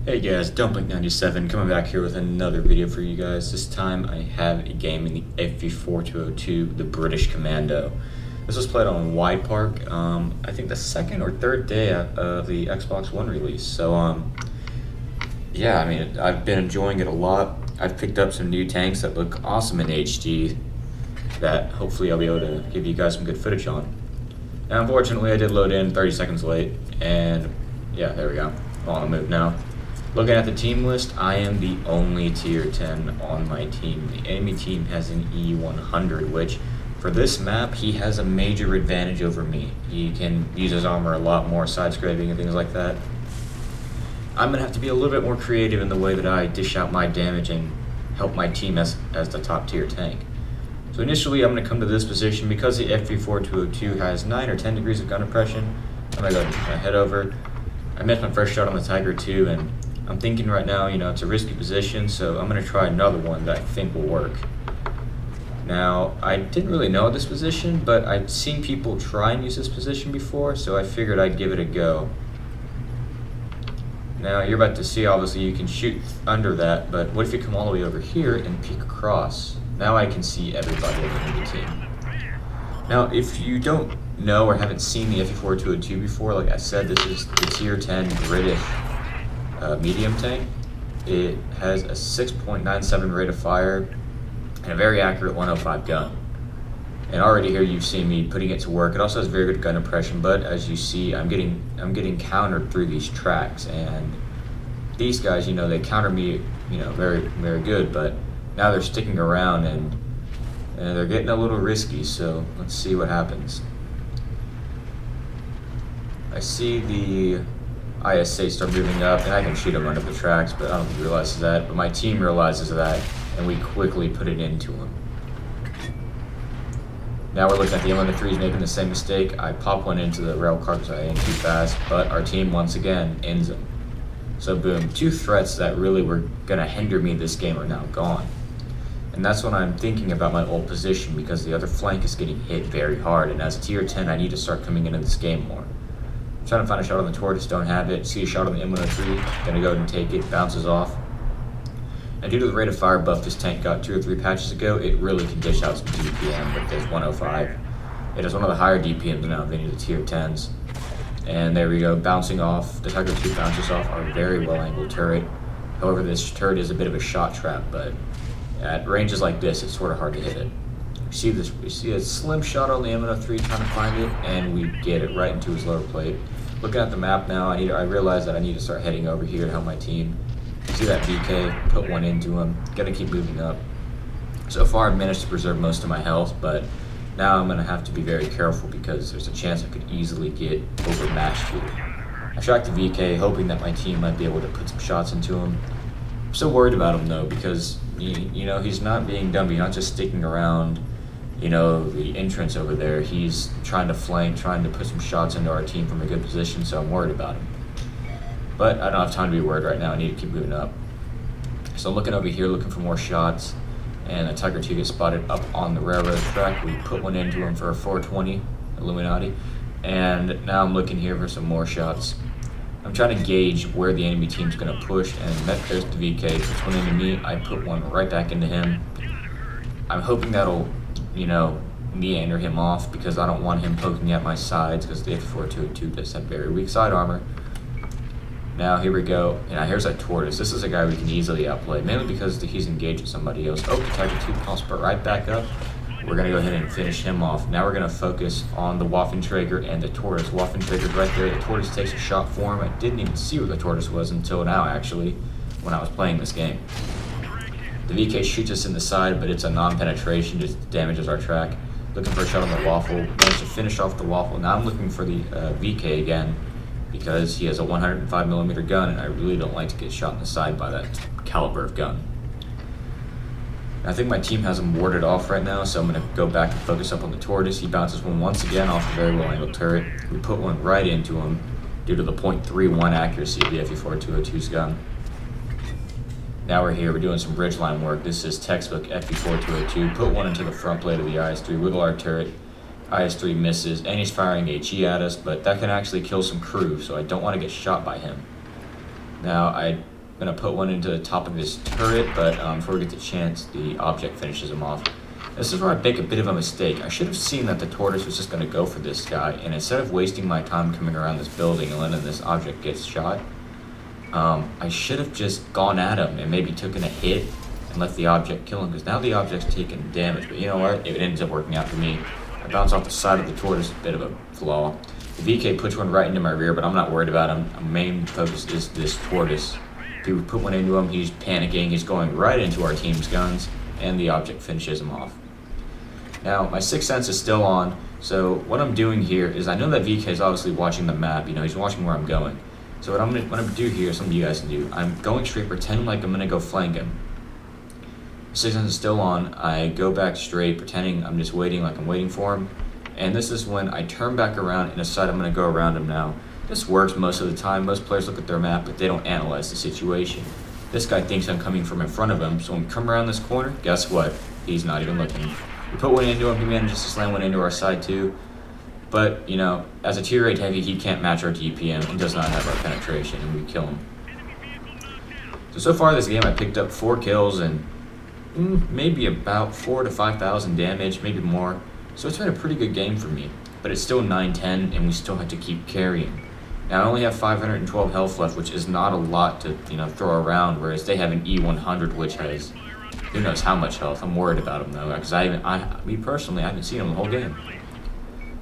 Hey guys, d0ntblink97 coming back here with another video for you guys. This time I have a game in the FV4202, the British Commando. This was played on Wide Park, I think the second or third day of the Xbox One release. So, yeah, I mean, I've been enjoying it a lot. I've picked up some new tanks that look awesome in HD that hopefully I'll be able to give you guys some good footage on. Now, unfortunately, I did load in 30 seconds late, and yeah, there we go. I'm on the move now. Looking at the team list, I am the only tier 10 on my team. The enemy team has an E100, which for this map, he has a major advantage over me. He can use his armor a lot more, side scraping and things like that. I'm going to have to be a little bit more creative in the way that I dish out my damage and help my team as the top tier tank. So initially, I'm going to come to this position because the FV4202 has 9 or 10 degrees of gun oppression. I'm going to go head over. I missed my first shot on the Tiger 2, and I'm thinking right now, it's a risky position, so I'm going to try another one that I think will work. Now, I didn't really know this position, but I've seen people try and use this position before, so I figured I'd give it a go. Now, you're about to see, obviously, you can shoot under that, but what if you come all the way over here and peek across? Now I can see everybody in the team. Now, if you don't know or haven't seen the FV4202 before, like I said, this is the tier 10 British medium tank. It has a 6.97 rate of fire and a very accurate 105 gun. And already here you've seen me putting it to work. It also has very good gun oppression, but as you see, I'm getting countered through these tracks, and these guys, they counter me, very, very good, but now they're sticking around and they're getting a little risky, so let's see what happens. I see the ISA start moving up, and I can shoot him under the tracks, but I don't think he realizes that. But my team realizes that, and we quickly put it into him. Now we're looking at the M103s making the same mistake. I pop one into the rail car because I ain't too fast, but our team once again ends him. So boom, 2 threats that really were gonna hinder me this game are now gone. And that's when I'm thinking about my old position, because the other flank is getting hit very hard, and as a tier 10, I need to start coming into this game more. I'm trying to find a shot on the tortoise, don't have it. See a shot on the M103, gonna go ahead and take it, bounces off. And due to the rate of fire buff this tank got 2 or 3 patches ago, it really can dish out some DPM with this 105. It is one of the higher DPMs now of any of the tier 10s. And there we go, bouncing off. The Tiger 2 bounces off our very well-angled turret. However, this turret is a bit of a shot trap, but at ranges like this, it's sort of hard to hit it. We see a slim shot on the M103 trying to find it, and we get it right into his lower plate. Looking at the map now, I realize that I need to start heading over here to help my team. See that VK, put one into him, gotta keep moving up. So far I've managed to preserve most of my health, but now I'm gonna have to be very careful because there's a chance I could easily get overmatched here. I shot the VK hoping that my team might be able to put some shots into him. I'm so worried about him though, because he's not being dumb, he's not just sticking around the entrance over there. He's trying to flank, trying to put some shots into our team from a good position, so I'm worried about him. But I don't have time to be worried right now. I need to keep moving up. So I'm looking over here, looking for more shots, and a Tiger 2 gets spotted up on the railroad track. We put one into him for a 420 Illuminati, and now I'm looking here for some more shots. I'm trying to gauge where the enemy team's going to push, and there's the VK. Puts one into me. I put one right back into him. I'm hoping that'll meander him off, because I don't want him poking at my sides, because the FV4202 does have very weak side armor. Now here we go. Here's a tortoise. This is a guy we can easily outplay, mainly because he's engaged with somebody else. Oh, the Tiger 2 pops right back up. We're gonna go ahead and finish him off. Now we're gonna focus on the Waffenträger and the tortoise. Waffenträger's right there. The tortoise takes a shot for him. I didn't even see where the tortoise was until now, actually, when I was playing this game. The VK shoots us in the side, but it's a non-penetration, just damages our track. Looking for a shot on the Waffle. Managed to finish off the Waffle. Now I'm looking for the VK again, because he has a 105mm gun, and I really don't like to get shot in the side by that caliber of gun. I think my team has him warded off right now, so I'm going to go back and focus up on the tortoise. He bounces one once again off a very well-angled turret. We put one right into him due to the .31 accuracy of the FV4202's gun. Now we're here, we're doing some ridgeline work. This is textbook FV4202. Put one into the front plate of the IS-3, wiggle our turret. IS-3 misses, and he's firing HE at us, but that can actually kill some crew, so I don't want to get shot by him. Now, I gonna put one into the top of his turret, but before we get the chance, the object finishes him off. This is where I make a bit of a mistake. I should have seen that the tortoise was just gonna go for this guy, and instead of wasting my time coming around this building and letting this object get shot, I should have just gone at him and maybe taken a hit and let the object kill him, because now the object's taking damage. But you know what? It ends up working out for me. I bounce off the side of the tortoise, a bit of a flaw. The VK puts one right into my rear, but I'm not worried about him. My main focus is this tortoise. If we put one into him, he's panicking, he's going right into our team's guns, and the object finishes him off. Now, my sixth sense is still on, so what I'm doing here is, I know that VK is obviously watching the map, he's watching where I'm going. So what I'm gonna do here, something you guys can do, I'm going straight, pretending like I'm gonna go flank him. Sixth sense is still on, I go back straight, pretending I'm just waiting, like I'm waiting for him. And this is when I turn back around and decide I'm gonna go around him now. This works most of the time. Most players look at their map, but they don't analyze the situation. This guy thinks I'm coming from in front of him, so when we come around this corner, guess what? He's not even looking. We put one into him, he manages to slam one into our side too. But, as a tier 8 heavy, he can't match our DPM. He does not have our penetration, and we kill him. So far this game, I picked up 4 kills and maybe about 4,000 to 5,000 damage, maybe more. So it's been a pretty good game for me. But it's still 9-10, and we still have to keep carrying. Now, I only have 512 health left, which is not a lot to, throw around, whereas they have an E100, which has who knows how much health. I'm worried about him, though, because me personally, I haven't seen him the whole game.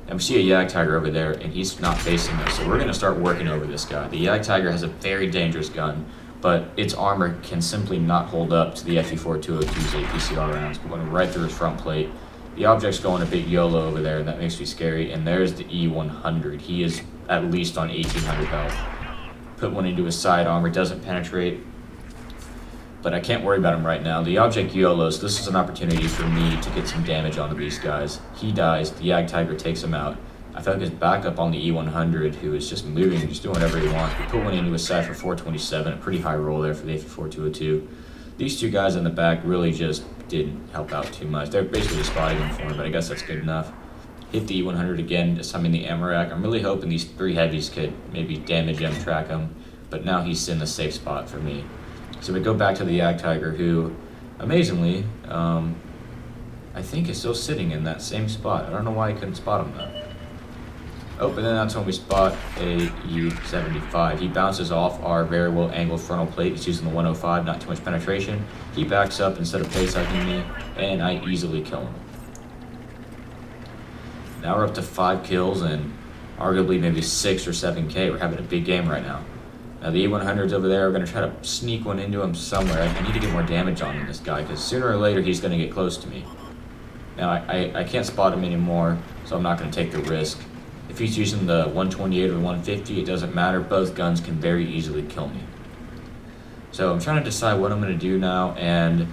And we see a Yag Tiger over there, and he's not facing us, so we're going to start working over this guy. The Yag Tiger has a very dangerous gun, but its armor can simply not hold up to the FE4-202's APCR rounds, going right through his front plate. The object's going a bit YOLO over there, and that makes me scary. And there's the E100. He is at least on 1,800 health. Put one into his side armor, doesn't penetrate. But I can't worry about him right now. The object YOLOs, this is an opportunity for me to get some damage onto these guys. He dies, the Yag Tiger takes him out. I focus back up on the E100, who is just moving, just doing whatever he wants. We put one into his side for 427, a pretty high roll there for the FE4-202. These two guys in the back really just didn't help out too much. They're basically just spotting him for me, but I guess that's good enough. Hit the E100 again, just timing the ammo rack. I'm really hoping these 3 heavies could maybe damage him, track him, but now he's in the safe spot for me. So we go back to the Yag Tiger, who, amazingly, I think is still sitting in that same spot. I don't know why I couldn't spot him though. Oh, and then that's when we spot a E75. He bounces off our very well angled frontal plate. He's using the 105, not too much penetration. He backs up instead of pace-hacking me, and I easily kill him. Now we're up to 5 kills and arguably maybe 6 or 7K. We're having a big game right now. Now the E100's over there. We're going to try to sneak one into him somewhere. I need to get more damage on this guy, because sooner or later he's going to get close to me. Now I can't spot him anymore, so I'm not going to take the risk. If he's using the 128 or the 150, it doesn't matter. Both guns can very easily kill me. So I'm trying to decide what I'm going to do now, and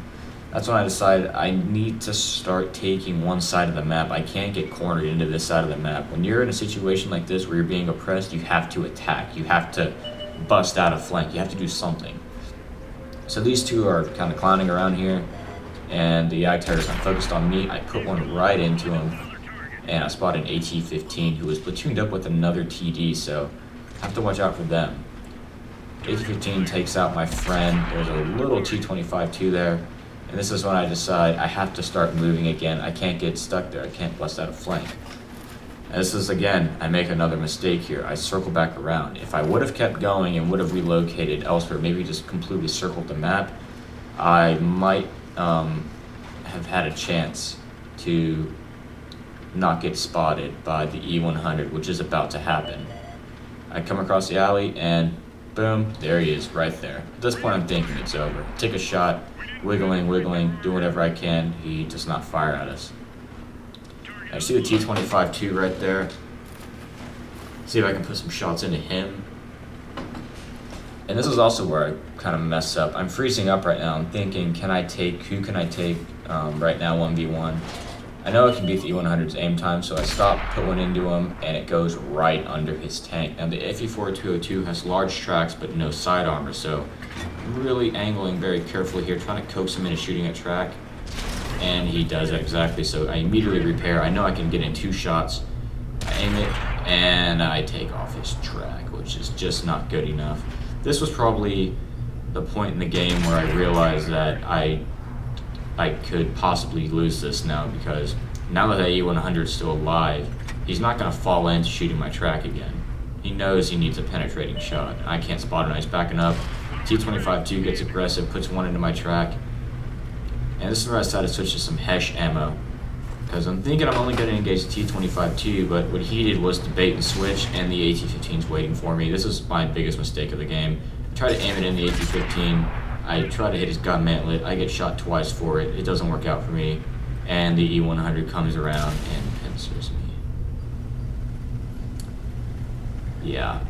that's when I decided I need to start taking one side of the map. I can't get cornered into this side of the map. When you're in a situation like this where you're being oppressed, you have to attack. You have to bust out a flank. You have to do something. So these two are kind of clowning around here, and the Yag Tiger's not focused on me. I put one right into him, and I spotted an AT-15 who was platooned up with another TD, so I have to watch out for them. AT-15 takes out my friend. There's a little T-25 too there, and this is when I decide I have to start moving again. I can't get stuck there. I can't bust out a flank. And this is, again, I make another mistake here. I circle back around. If I would have kept going and would have relocated elsewhere, maybe just completely circled the map, I might have had a chance to not get spotted by the E100, which is about to happen. I come across the alley and boom, there he is, right there. At this point I'm thinking it's over. Take a shot, wiggling, do whatever I can. He does not fire at us. I see the T-25 too right there. See if I can put some shots into him. And this is also where I kind of mess up. I'm freezing up right now. I'm thinking, who can I take right now 1v1? I know I can beat the E100's aim time, so I stop, put one into him, and it goes right under his tank. Now the FE4-202 has large tracks but no side armor, so I'm really angling very carefully here, trying to coax him into shooting a track. And he does exactly, so I immediately repair. I know I can get in 2 shots. I aim it, and I take off his track, which is just not good enough. This was probably the point in the game where I realized that I could possibly lose this now, because now that E100 is still alive, he's not going to fall into shooting my track again. He knows he needs a penetrating shot, and I can't spot it. He's backing up. T25-2 gets aggressive, puts one into my track. And this is where I decided to switch to some Hesh ammo, because I'm thinking I'm only going to engage the T25-2, but what he did was to bait and switch, and the AT-15's waiting for me. This is my biggest mistake of the game. I try to aim it in the AT-15. I try to hit his gun mantlet. I get shot twice for it. It doesn't work out for me. And the E100 comes around and pincers me. Yeah.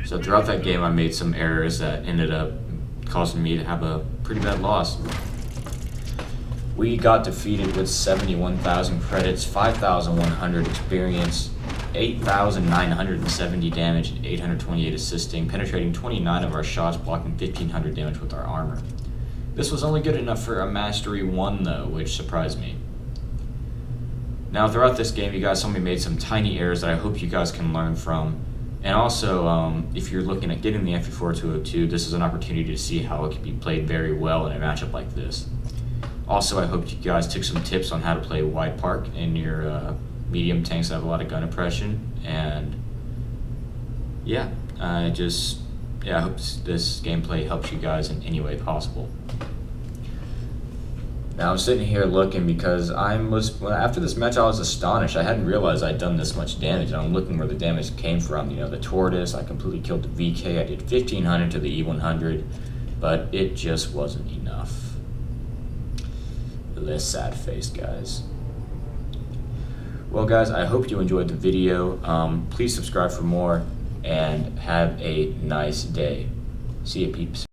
So throughout that game, I made some errors that ended up causing me to have a pretty bad loss. We got defeated with 71,000 credits, 5,100 experience, 8,970 damage, and 828 assisting, penetrating 29 of our shots, blocking 1,500 damage with our armor. This was only good enough for a Mastery 1 though, which surprised me. Now throughout this game, you guys saw me made some tiny errors that I hope you guys can learn from. And also, if you're looking at getting the MP4-202, this is an opportunity to see how it can be played very well in a matchup like this. Also, I hope you guys took some tips on how to play wide park in your medium tanks that have a lot of gun oppression. And yeah, I hope this gameplay helps you guys in any way possible. Now I'm sitting here looking because after this match I was astonished. I hadn't realized I'd done this much damage, and I'm looking where the damage came from. You know, the Tortoise, I completely killed the VK, I did 1,500 to the E100, but it just wasn't enough. This sad face, guys. Well guys, I hope you enjoyed the video. Please subscribe for more, and have a nice day. See ya, peeps.